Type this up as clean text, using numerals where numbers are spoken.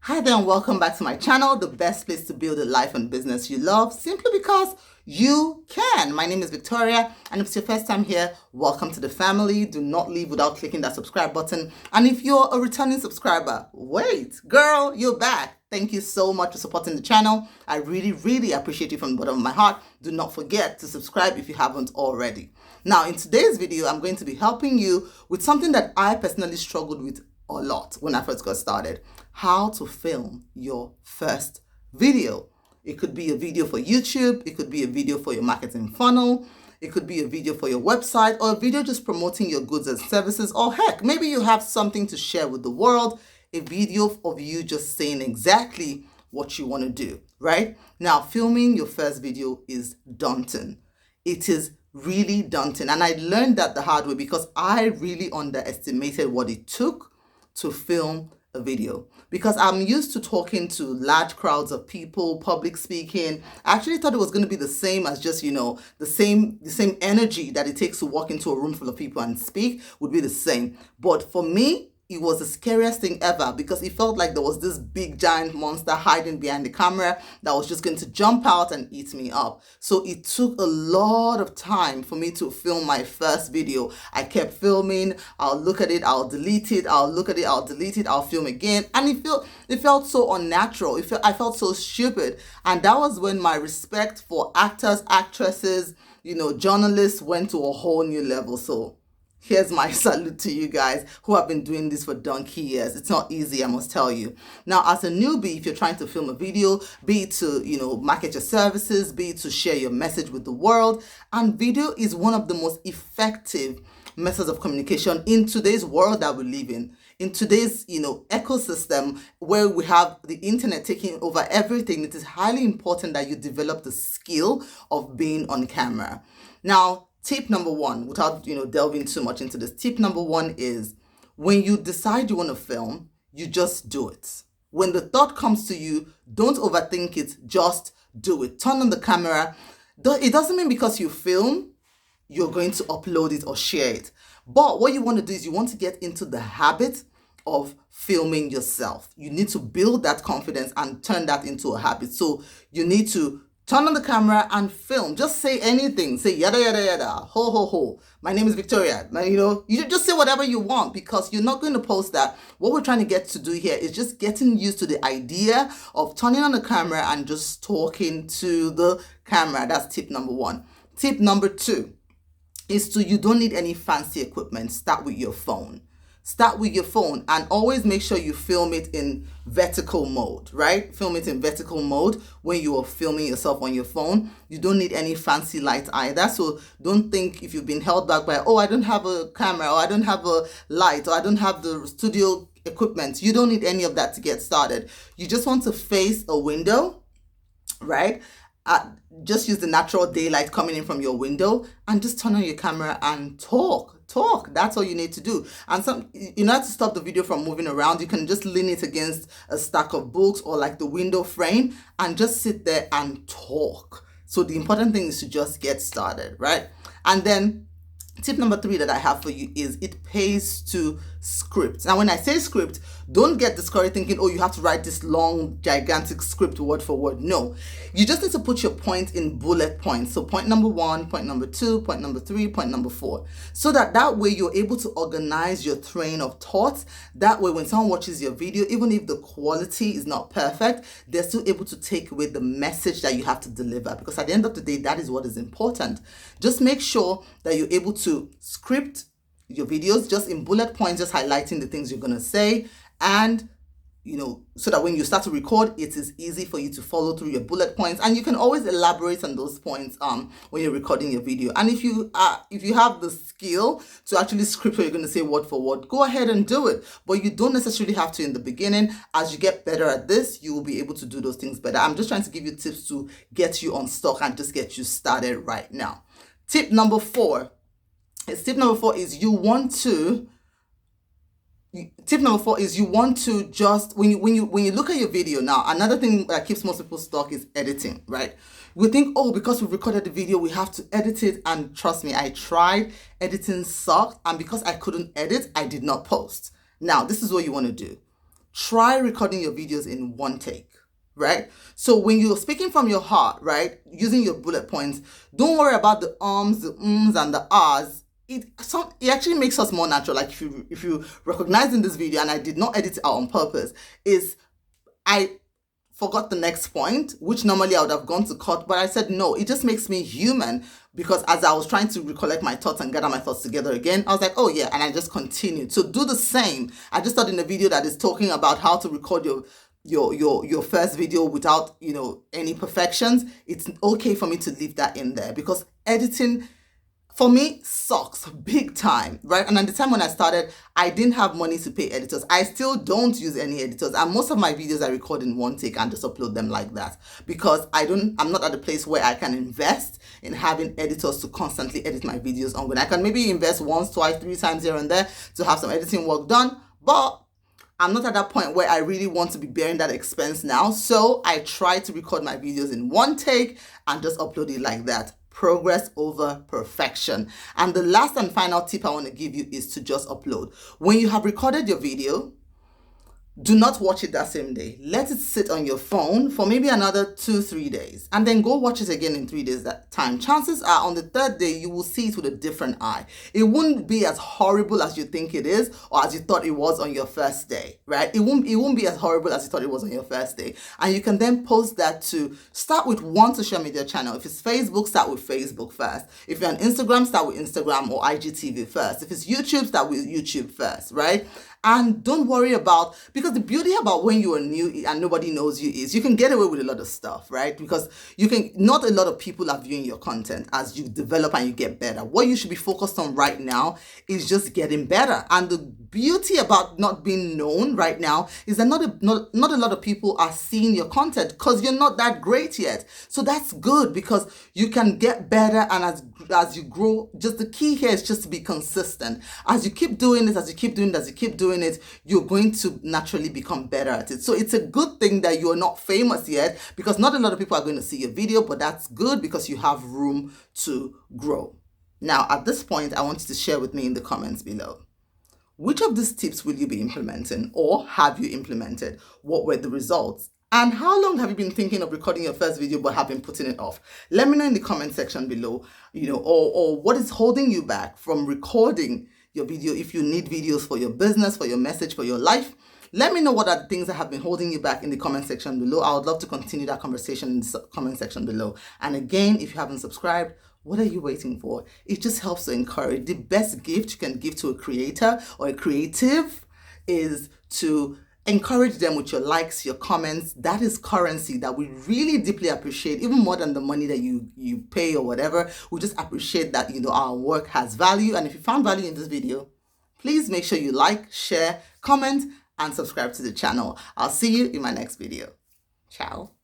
Hi there and welcome back to my channel, the best place to build a life and business you love simply because you can. My name is Victoria, and if it's your first time here, welcome to the family. Do not leave without clicking that subscribe button. And if you're a returning subscriber, wait, girl, you're back. Thank you so much for supporting the channel. I really appreciate you from the bottom of my heart. Do not forget to subscribe if you haven't already. Now, in today's video, I'm going to be helping you with something that I personally struggled with a lot when I first got started. How to film your first video. It could be a video for YouTube, it could be a video for your marketing funnel, it could be a video for your website, or a video just promoting your goods and services, or heck, maybe you have something to share with the world, a video of you just saying exactly what you want to do, right? Now, filming your first video is daunting. It is really daunting, and I learned that the hard way because I really underestimated what it took to film a video, because I'm used to talking to large crowds of people, public speaking. I actually thought it was going to be the same as just, the same energy that it takes to walk into a room full of people and speak would be the same. But for me, it was the scariest thing ever because it felt like there was this big giant monster hiding behind the camera that was just going to jump out and eat me up. So it took a lot of time for me to film my first video. I kept filming, I'll look at it, I'll delete it, I'll look at it, I'll delete it, I'll film again. And it felt so unnatural. I felt so stupid. And that was when my respect for actors, actresses, journalists went to a whole new level. So here's my salute to you guys who have been doing this for donkey years. It's not easy, I must tell you. Now, as a newbie, if you're trying to film a video, be it to, market your services, be it to share your message with the world, and video is one of the most effective methods of communication in today's world that we live in today's, ecosystem where we have the internet taking over everything. It is highly important that you develop the skill of being on camera. Now, tip number one, without delving too much into this, tip number one is when you decide you want to film, you just do it. When the thought comes to you, don't overthink it, just do it. Turn on the camera. It doesn't mean because you film, you're going to upload it or share it. But what you want to do is you want to get into the habit of filming yourself. You need to build that confidence and turn that into a habit. So you need to turn on the camera and film. Just say anything. Say yada, yada, yada, ho, ho, ho. My name is Victoria. Now, you just say whatever you want because you're not going to post that. What we're trying to get to do here is just getting used to the idea of turning on the camera and just talking to the camera. That's tip number one. Tip number two is you don't need any fancy equipment. Start with your phone. Start with your phone and always make sure you film it in vertical mode, right? Film it in vertical mode when you are filming yourself on your phone. You don't need any fancy lights either. So don't think if you've been held back by, I don't have a camera, or I don't have a light, or I don't have the studio equipment. You don't need any of that to get started. You just want to face a window, right? Just use the natural daylight coming in from your window and just turn on your camera and talk. That's all you need to do. And you have to stop the video from moving around. You can just lean it against a stack of books or like the window frame and just sit there and talk. So the important thing is to just get started, right? And then tip number three that I have for you is it pays to script. Now, when I say script, don't get discouraged thinking, you have to write this long, gigantic script word for word. No, you just need to put your point in bullet points. So point number one, point number two, point number three, point number four. So that way you're able to organize your train of thoughts. That way, when someone watches your video, even if the quality is not perfect, they're still able to take away the message that you have to deliver. Because at the end of the day, that is what is important. Just make sure that you're able to script your videos just in bullet points, just highlighting the things you're going to say, and so that when you start to record, it is easy for you to follow through your bullet points, and you can always elaborate on those points when you're recording your video. And if you have the skill to actually script what you're going to say word for word, go ahead and do it. But you don't necessarily have to in the beginning. As you get better at this, you will be able to do those things better. I'm just trying to give you tips to get you on stock and just get you started right now. Tip number four is you want to just when you look at your video. Now, another thing that keeps most people stuck is editing, right? We think, because we've recorded the video, we have to edit it. And trust me, I tried. Editing sucked. And because I couldn't edit, I did not post. Now, this is what you want to do. try recording your videos in one take, right? So when you're speaking from your heart, right, using your bullet points, don't worry about the ums, the ums, and the ahs. It actually makes us more natural. Like if you recognize in this video, and I did not edit it out on purpose, is I forgot the next point, which normally I would have gone to cut, but I said no, it just makes me human, because as I was trying to recollect my thoughts and gather my thoughts together again, I was like, oh yeah, and I just continued. So do the same. I just thought in a video that is talking about how to record your first video without, any perfections, it's okay for me to leave that in there, because editing for me sucks big time, right? And at the time when I started, I didn't have money to pay editors. I still don't use any editors, and most of my videos I record in one take and just upload them like that, because I'm not at a place where I can invest in having editors to constantly edit my videos on. When I can maybe invest once, twice, 3 times here and there to have some editing work done, but I'm not at that point where I really want to be bearing that expense now. So I try to record my videos in one take and just upload it like that. Progress over perfection. And the last and final tip I want to give you is to just upload. When you have recorded your video, do not watch it that same day. Let it sit on your phone for maybe another 2-3 days, and then go watch it again in 3 days that time. Chances are on the third day, you will see it with a different eye. It wouldn't be as horrible as you think it is, or as you thought it was on your first day, right? It won't be as horrible as you thought it was on your first day. And you can then post that to start with one social media channel. If it's Facebook, start with Facebook first. If you're on Instagram, start with Instagram or IGTV first. If it's YouTube, start with YouTube first, right? And don't worry about, because the beauty about when you are new and nobody knows you is you can get away with a lot of stuff, right? Because not a lot of people are viewing your content as you develop and you get better. What you should be focused on right now is just getting better. And the beauty about not being known right now is that not a lot of people are seeing your content because you're not that great yet. So that's good, because you can get better, and as you grow, just the key here is just to be consistent. As you keep doing it, you're going to naturally become better at it. So it's a good thing that you're not famous yet, because not a lot of people are going to see your video, but that's good because you have room to grow. Now, at this point, I want you to share with me in the comments below. Which of these tips will you be implementing, or have you implemented? What were the results? And how long have you been thinking of recording your first video but have been putting it off? Let me know in the comment section below, or what is holding you back from recording your video. If you need videos for your business, for your message, for your life, let me know what are the things that have been holding you back in the comment section below. I would love to continue that conversation in the comment section below. And again, if you haven't subscribed, what are you waiting for? It just helps to encourage. The best gift you can give to a creator or a creative is to encourage them with your likes, your comments. That is currency that we really deeply appreciate, even more than the money that you pay or whatever. We just appreciate that, our work has value. And if you found value in this video, please make sure you like, share, comment, and subscribe to the channel. I'll see you in my next video. Ciao.